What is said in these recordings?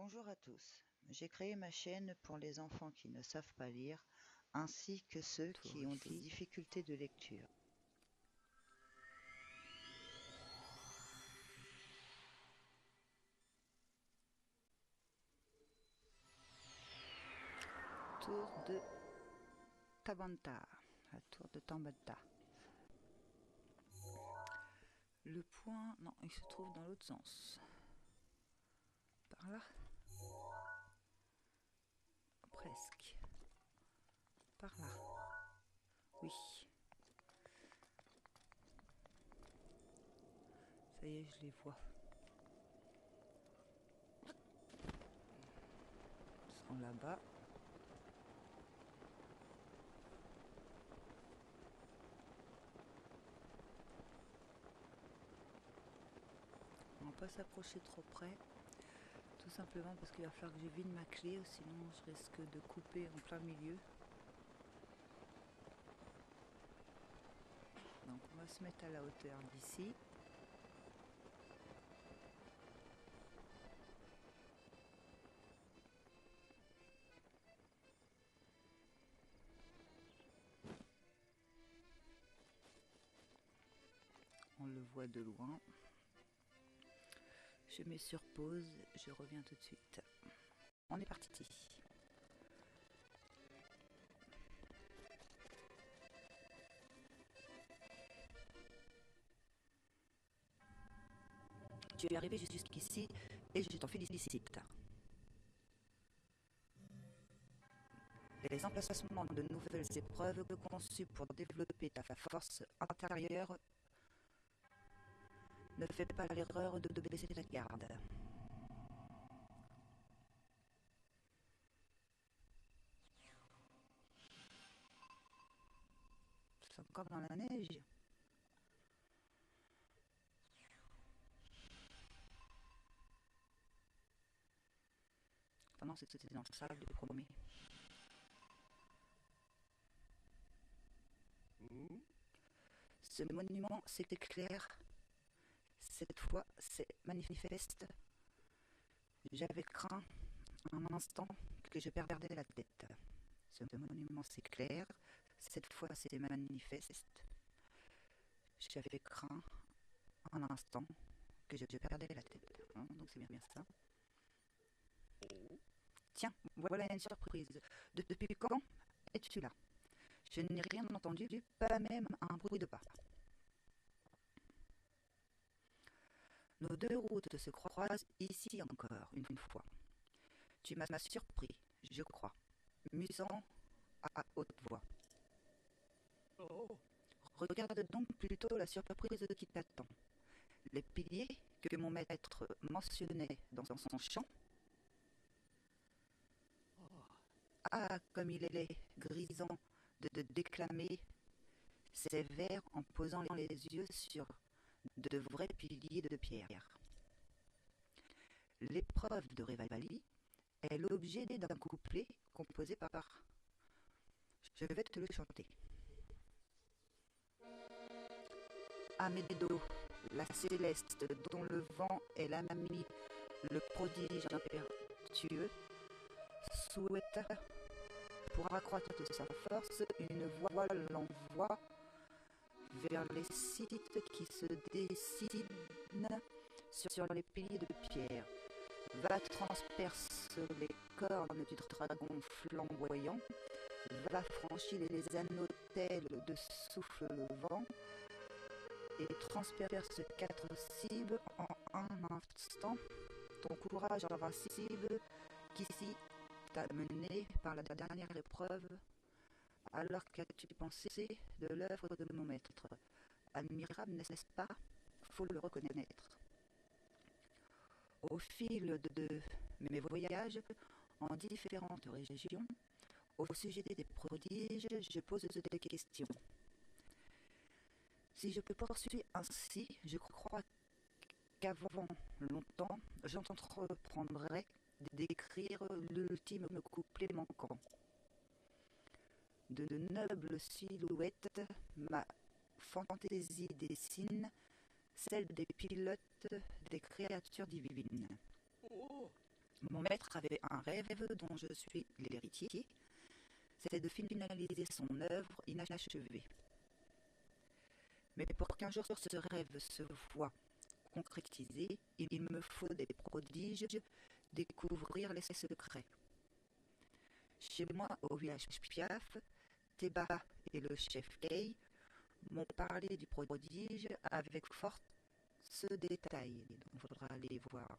Bonjour à tous, j'ai créé ma chaîne pour les enfants qui ne savent pas lire, ainsi que ceux qui ont des difficultés de lecture. Tour de Tabanta, la tour de Tambata. Le point, non, il se trouve dans l'autre sens. Par là. Presque. Par là. Oui. Ça y est, je les vois. Ils sont là-bas. On va pas s'approcher trop près. Tout simplement parce qu'il va falloir que je vide ma clé, sinon je risque de couper en plein milieu. Donc on va se mettre à la hauteur d'ici. On le voit de loin. Je mets sur pause, je reviens tout de suite. On est parti. Tu es arrivé jusqu'ici et je t'en félicite. Les emplacements de nouvelles épreuves conçues pour développer ta force intérieure. Ne fais pas l'erreur de baisser ta garde. C'est encore dans la neige. Enfin non, c'était dans le sable, je promets. Ce monument s'éclaire. Cette fois, c'est manifeste. J'avais craint un instant que je perdais la tête. Ce monument s'éclaire. Cette fois, c'est manifeste. J'avais craint un instant que je perdais la tête. Donc c'est bien ça. Tiens, voilà une surprise. Depuis quand es-tu là? Je n'ai rien entendu, pas même un bruit de pas. Nos deux routes se croisent ici encore une fois. Tu m'as surpris, je crois, musant à haute voix. Regarde donc plutôt la surprise qui t'attend. Les piliers que mon maître mentionnait dans son chant. Ah, comme il est grisant de déclamer ses vers en posant les yeux sur de vrais piliers de pierre. L'épreuve de Revalli est l'objet d'un couplet composé par... Je vais te le chanter. Amédédo, la céleste dont le vent est l'ami, le prodige impétueux, souhaite, pour accroître sa force, une voile l'envoie vers les sites qui se dessinent sur les piliers de pierre. Va transpercer les cornes du dragon flamboyant, va franchir les anneaux tels de souffle le vent, et transperce 4 cibles en un instant. Ton courage invincible qu'ici t'a mené par la dernière épreuve. Alors qu'as-tu pensé de l'œuvre de mon maître? Admirable, n'est-ce pas? Faut le reconnaître. Au fil de mes voyages en différentes régions, au sujet des prodiges, je pose des questions. Si je peux poursuivre ainsi, je crois qu'avant longtemps, j'entreprendrai d'écrire l'ultime couplet manquant. De nobles silhouettes, ma fantaisie dessine celle des pilotes des créatures divines. Mon maître avait un rêve dont je suis l'héritier, c'était de finaliser son œuvre inachevée. Mais pour qu'un jour ce rêve se voie concrétisé, il me faut des prodiges, découvrir les secrets. Chez moi, au village Piaf, Théba et le chef Kay m'ont parlé du prodige avec force détail, donc il faudra aller voir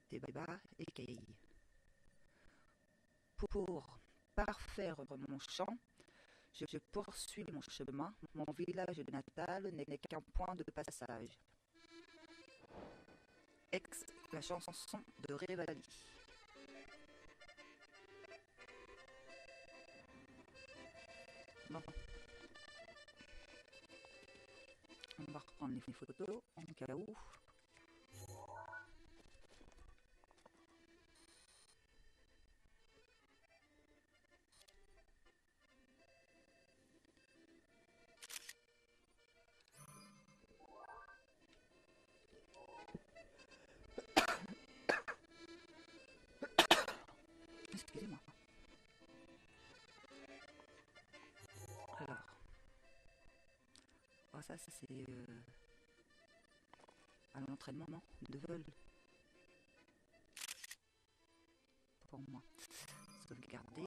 Théba et Kay. Pour parfaire mon chant, je poursuis mon chemin. Mon village natal n'est qu'un point de passage. Ex, la chanson de Revali. Bon. On va reprendre les photos en cas où. Excusez-moi. Alors, oh, ça c'est à l'entraînement de vol pour moi. Sauvegarder.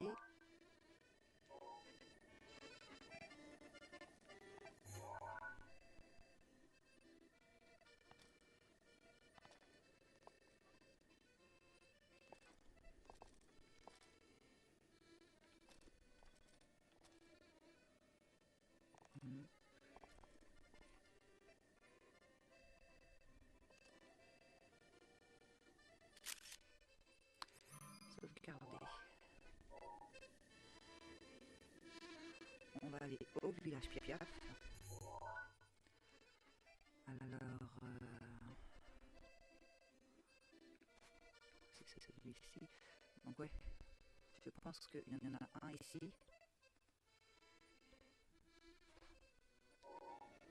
Sauvegarder. On va aller au village Piaf. Alors, c'est celui-ci. Donc ouais, je pense qu'il y en a un ici.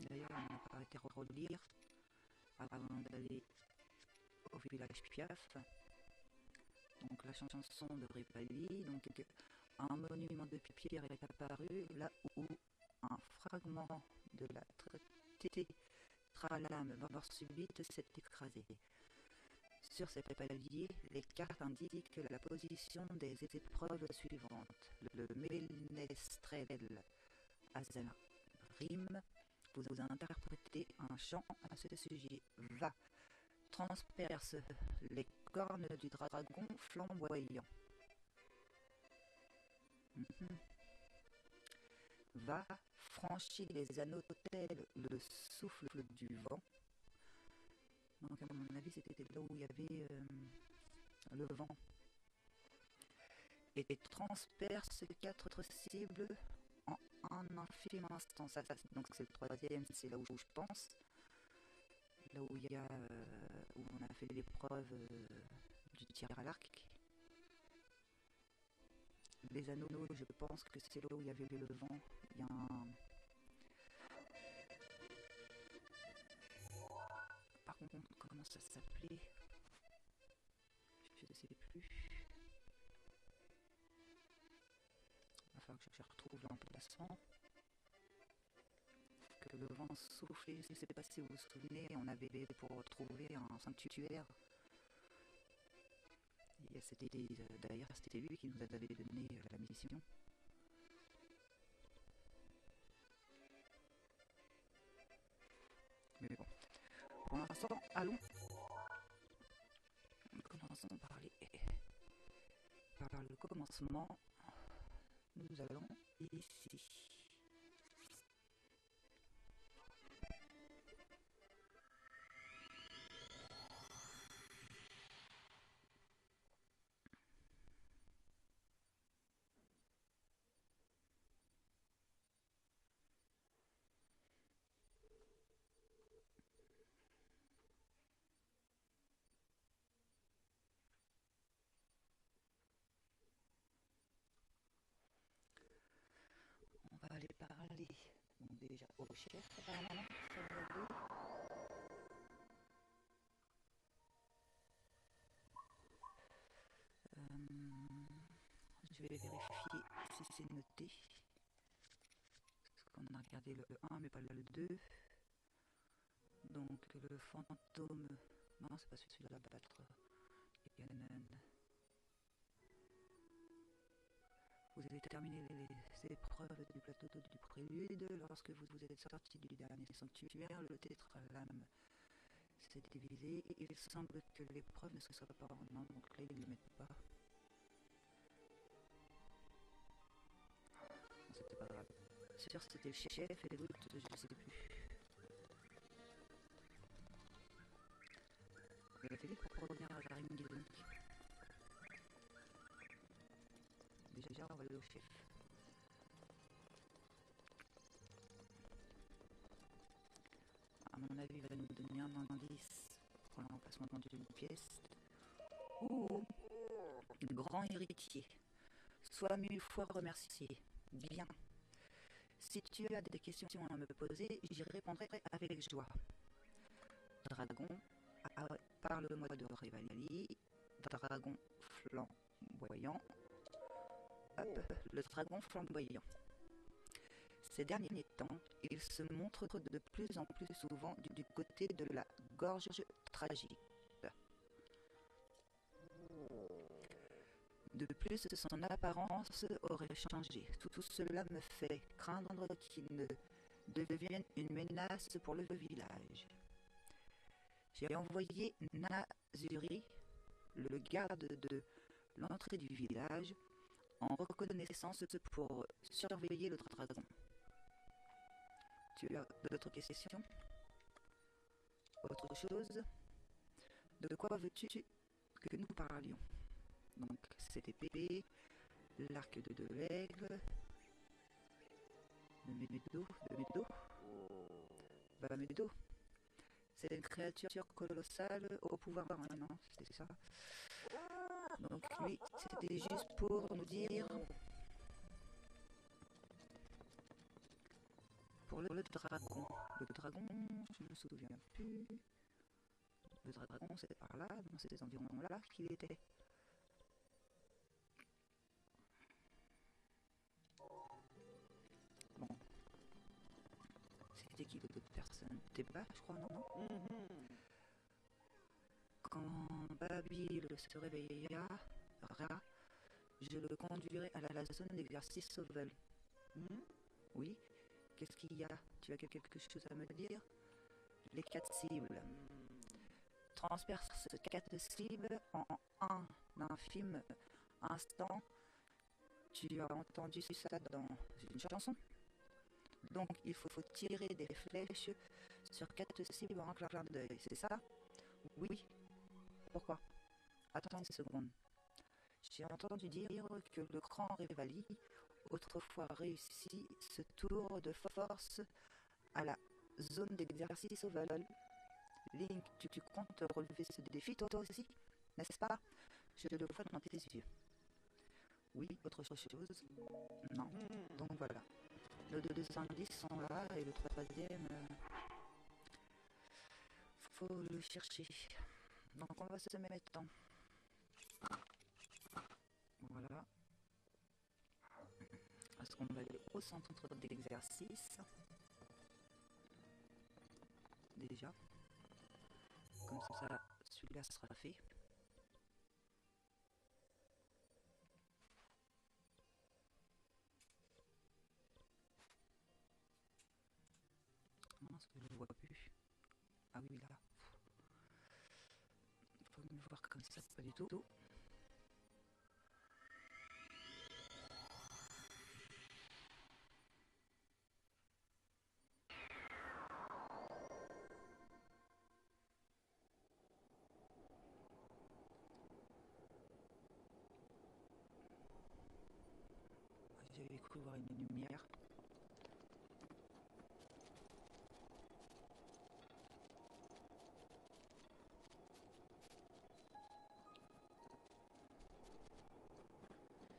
D'ailleurs, on n'a pas été relire avant d'aller au village Piaf. Donc la chanson de Rivali, donc un monument de pierre est apparu là où un fragment de la tétralame mort subite s'est écrasé. Sur ces paliers, les cartes indiquent la position des épreuves suivantes. Le ménestrel Azarim vous interprétez un chant à ce sujet. Va, transperce les cornes du dragon flamboyant. Va, franchis les anneaux tels le souffle du vent. Donc à mon avis c'était là où il y avait le vent. Et transperce 4 cibles en un infime instant. Donc c'est le troisième, c'est là où je pense. Là où il y a où on a fait l'épreuve du tir à l'arc. Les anneaux, je pense que c'est là où il y avait le vent. Il y a un... Par contre, comment ça s'appelait? Je ne sais plus. Il va falloir que je retrouve l'emplacement. Que le vent soufflait, je ne sais pas si vous vous souvenez, on avait pour trouver un sanctuaire. D'ailleurs, c'était lui qui nous avait donné la mission. Mais bon, pour l'instant, allons. Commençons par le commencement. Nous allons ici. On va aller parler donc déjà au chef apparemment. Je vais vérifier si c'est noté. Parce qu'on a regardé le 1 mais pas le 2. Donc le fantôme... Non, c'est pas celui-là, battre Ganon. Vous avez terminé les épreuves du plateau du prélude lorsque vous êtes sorti du dernier sanctuaire, le tétralame s'est divisé. Il semble que l'épreuve ne soit pas en ordre, donc là ils ne le mettent pas. C'était pas grave. C'est sûr que c'était le chef et les autres, je ne sais plus. Il a fallu pour revenir à la ring donc. Déjà, on va aller au chef. À mon avis, il va nous donner un indice pour l'emplacement d'une pièce. Ouh, le grand héritier. Sois 1000 fois remercié. Bien. Si tu as des questions à me poser, j'y répondrai avec joie. Dragon, parle-moi de Revali. Dragon flamboyant. Hop, le dragon flamboyant. Ces derniers temps, il se montre de plus en plus souvent du côté de la gorge tragique. De plus, son apparence aurait changé. Tout cela me fait craindre qu'il ne devienne une menace pour le village. J'ai envoyé Nazuri, le garde de l'entrée du village, en reconnaissance pour surveiller le dragon. Tu as d'autres questions? Autre chose? De quoi veux-tu que nous parlions? Donc, cette épée, l'arc de l'aigle, de Medo. C'est une créature colossale au pouvoir non, c'était ça. Donc lui, c'était juste pour nous dire... Pour le dragon. Le dragon, je ne me souviens plus. Le dragon, c'était par là, dans ces environs-là qu'il était. Bon. C'était qui l'autre personne? Teba, je crois, non? Quand Babil se réveillera, je le conduirai à la zone d'exercice Sovel. Oui. Qu'est-ce qu'il y a? Tu as quelque chose à me dire? Les 4 cibles. Transperce 4 cibles en un infime instant. Tu as entendu ça dans une chanson? Donc il faut tirer des flèches sur 4 cibles en un clin d'œil, c'est ça? Oui. Pourquoi? Attends une seconde. J'ai entendu dire que le grand Revali autrefois réussi ce tour de force à la zone d'exercice ovale. Link, tu comptes relever ce défi toi aussi, n'est-ce pas? Je le vois dans tes yeux. Oui, autre chose? Non. Donc voilà. Nos 2 indices sont là et le troisième... faut le chercher. Donc on va se mettre en... Voilà. Est-ce qu'on va aller au centre d'exercice? Déjà. Comme ça, celui-là sera fait. Non, je ne le vois plus. Ah oui, là. Il faut me voir comme ça, pas du tout. J'avais cru voir une lumière.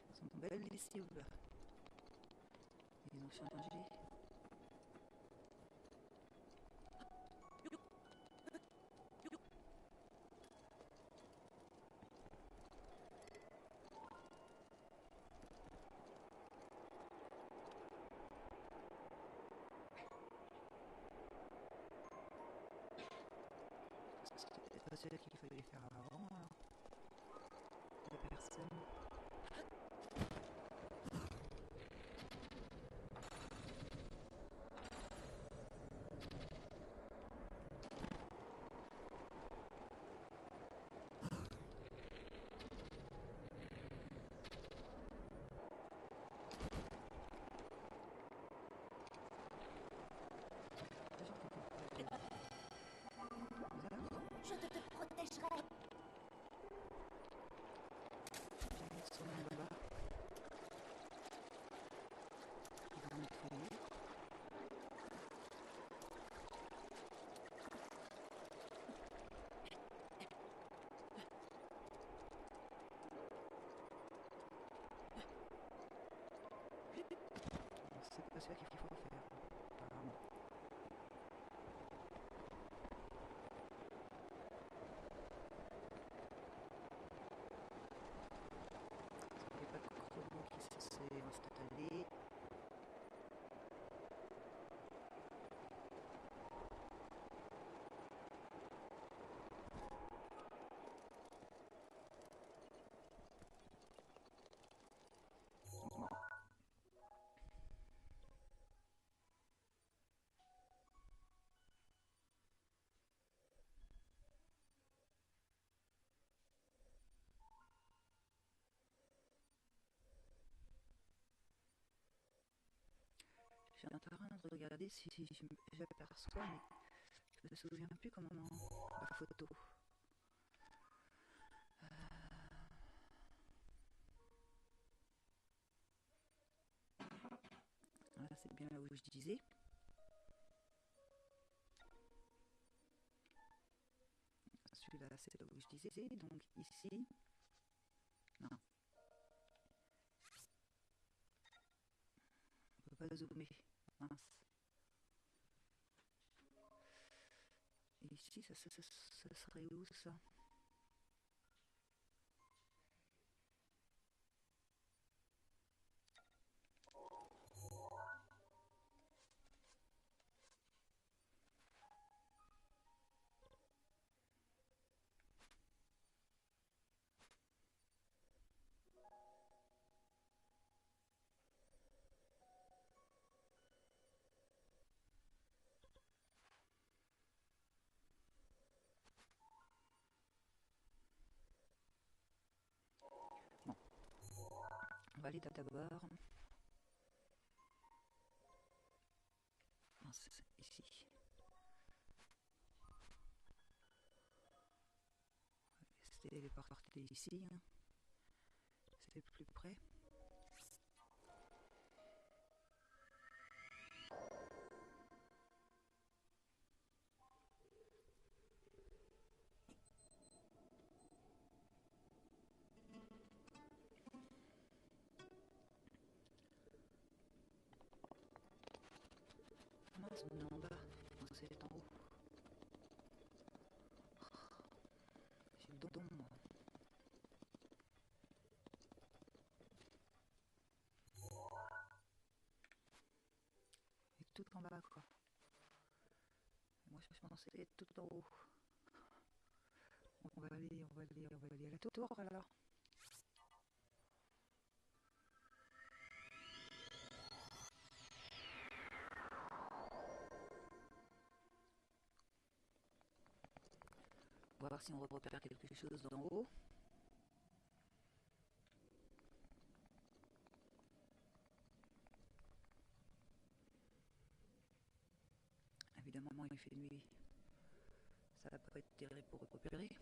Ils sont belles les cibles. Ils ont changé. pensais qu'il fallait faire avant, alors. Il n'y a personne. Je te protégerai. Ils sont là-bas. Ils vont me tuer. C'est pas ça qu'il faut faire, apparemment. Il n'y a pas de chrono qui s'est installé. Bon. Je suis en train de regarder si j'aperçois, mais je me souviens plus comment la photo. Là, c'est bien là où je disais. Celui-là, c'est là où je disais. Donc ici. Non. On peut pas zoomer. Mince. Et ici, ça serait où ça? Bon. On va aller d'abord. Non, c'est ici. C'était les portées ici. Hein. C'était plus près. Mince, on est en bas. Non, c'est en haut. J'ai le don, moi. Et tout en bas, quoi. Moi, je pensais être tout en haut. On va aller à la tour, alors. On va voir si on repère quelque chose d'en haut. Évidemment, il fait nuit. Ça va pas être terrible pour repérer.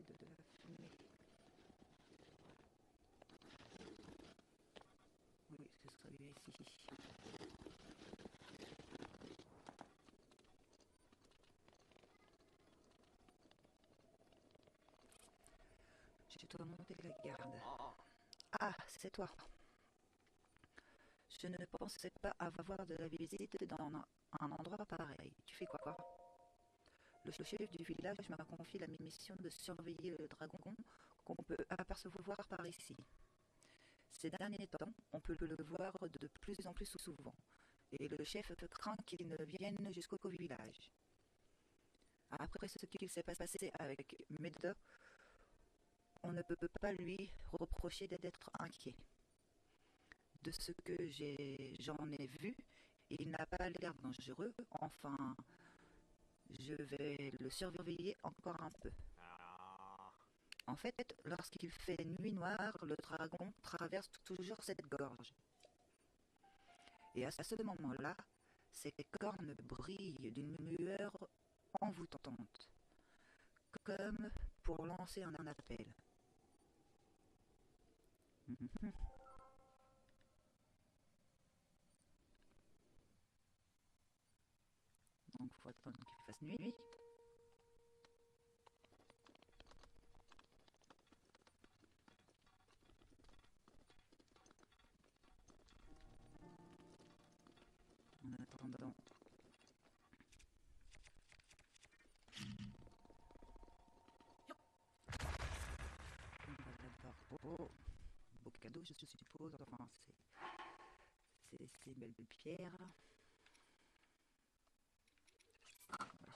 de la fumée. Oui, ce serait bien ici. Je dois monter la garde. Ah, c'est toi. Je ne pensais pas avoir de la visite dans un endroit pareil. Tu fais quoi? Le chef du village m'a confié la mission de surveiller le dragon qu'on peut apercevoir par ici. Ces derniers temps, on peut le voir de plus en plus souvent, et le chef craint qu'il ne vienne jusqu'au village. Après ce qu'il s'est passé avec Meadow, on ne peut pas lui reprocher d'être inquiet. De ce que j'en ai vu, il n'a pas l'air dangereux, enfin, je vais le surveiller encore un peu. En fait, lorsqu'il fait nuit noire, le dragon traverse toujours cette gorge. Et à ce moment-là, ses cornes brillent d'une lueur envoûtante, comme pour lancer un appel. Donc il faut attendre qu'il fasse nuit. En attendant, on va d'abord... beau cadeau, je suppose. Enfin, c'est ces belles pierres.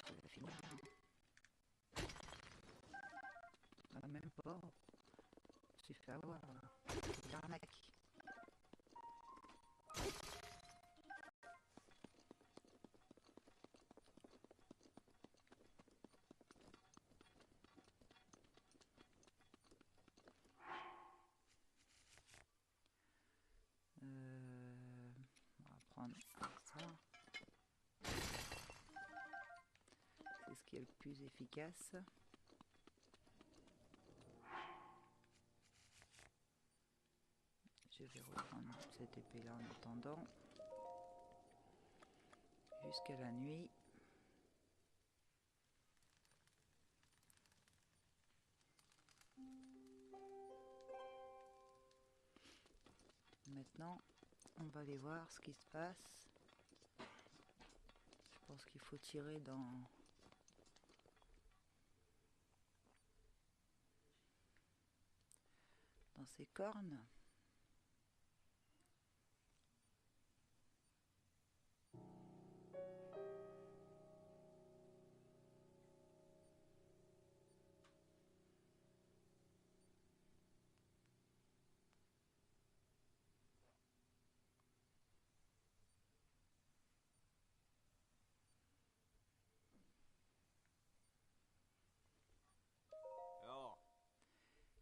Je vais finir. Ah, même pas. Je fait avoir. L'arnaque. On va prendre ça. C'est ce qui est le plus efficace. Je vais reprendre cette épée là en attendant jusqu'à la nuit. Maintenant, on va aller voir ce qui se passe. Je pense qu'il faut tirer dans ses cornes.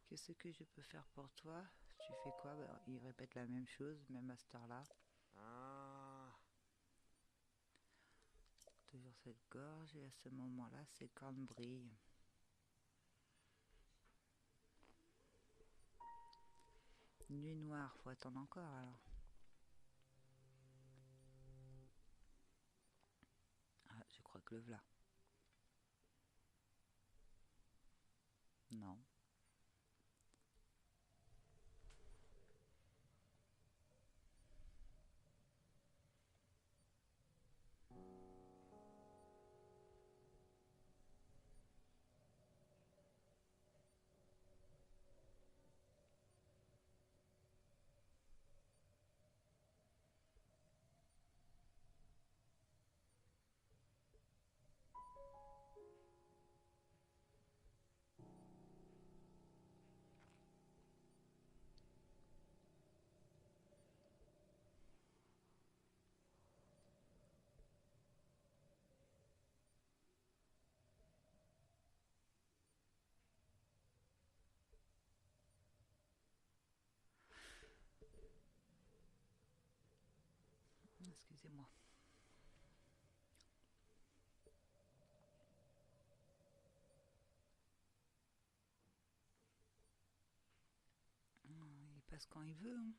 Qu'est-ce que je peux faire pour toi? Tu fais quoi? Bah, il répète la même chose, même à cette heure-là. Toujours cette gorge, et à ce moment-là, ses cornes brillent. Nuit noire, faut attendre encore alors. Ah, je crois que le v'là. Non. Excusez-moi. passe quand il veut. Hein.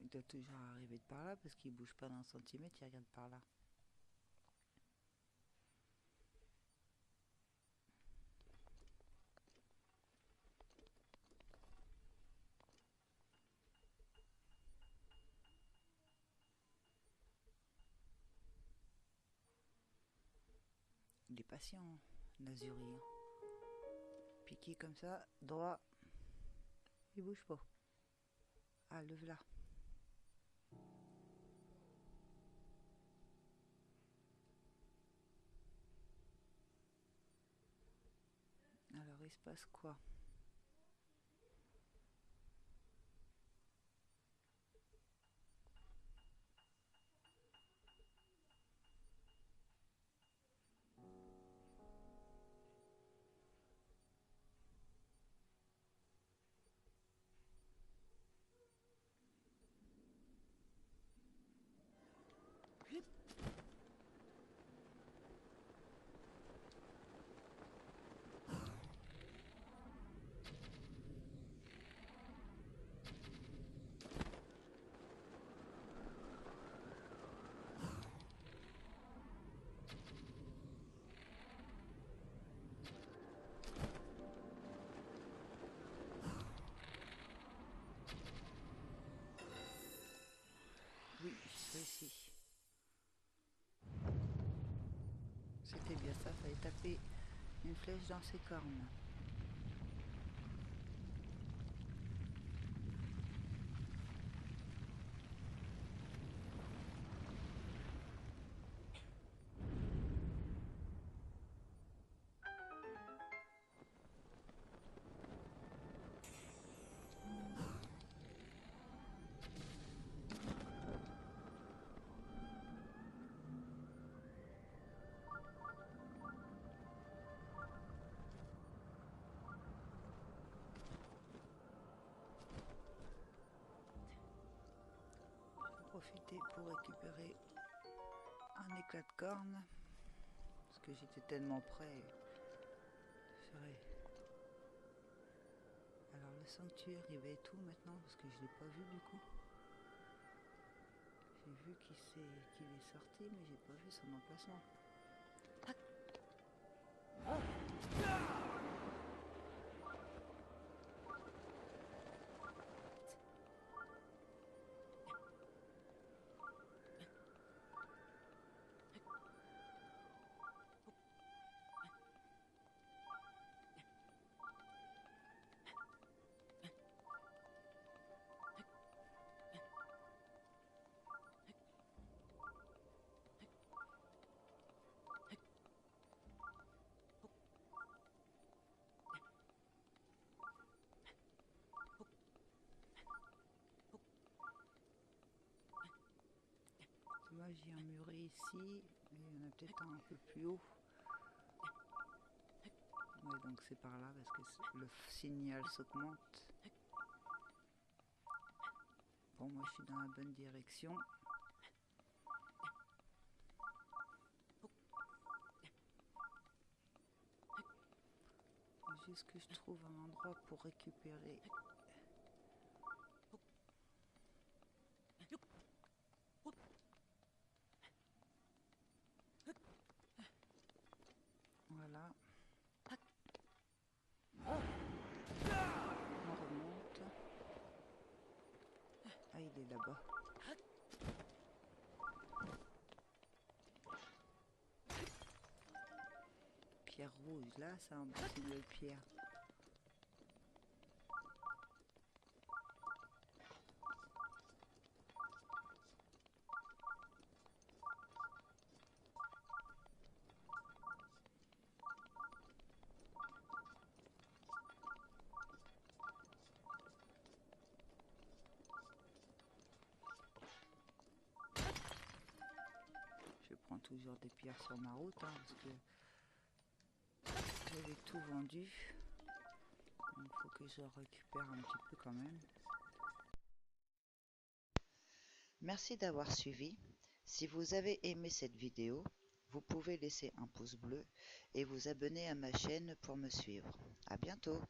Il doit toujours arriver de par là parce qu'il bouge pas d'un centimètre, il regarde par là. Il est patient, Nazuri. Hein. Piqué comme ça, droit. Il bouge pas. Ah, le voilà. Alors, il se passe quoi? Oui, j'ai réussi. C'était bien ça, fallait taper une flèche dans ses cornes. Profiter pour récupérer un éclat de corne parce que j'étais tellement près. Alors le sanctuaire il va être tout maintenant parce que je l'ai pas vu du coup. J'ai vu qu'il est sorti mais j'ai pas vu son emplacement. Moi j'ai un muret ici, mais il y en a peut-être un peu plus haut. Ouais, donc c'est par là parce que le signal s'augmente. Bon, moi je suis dans la bonne direction. Faut juste que je trouve un endroit pour récupérer. Voilà. On remonte. Ah, il est là-bas. pierre rouge. Là, c'est un petit de pierre. Je prends toujours des pierres sur ma route, hein, parce que j'avais tout vendu. Il faut que je récupère un petit peu quand même. Merci d'avoir suivi. Si vous avez aimé cette vidéo, vous pouvez laisser un pouce bleu et vous abonner à ma chaîne pour me suivre. À bientôt!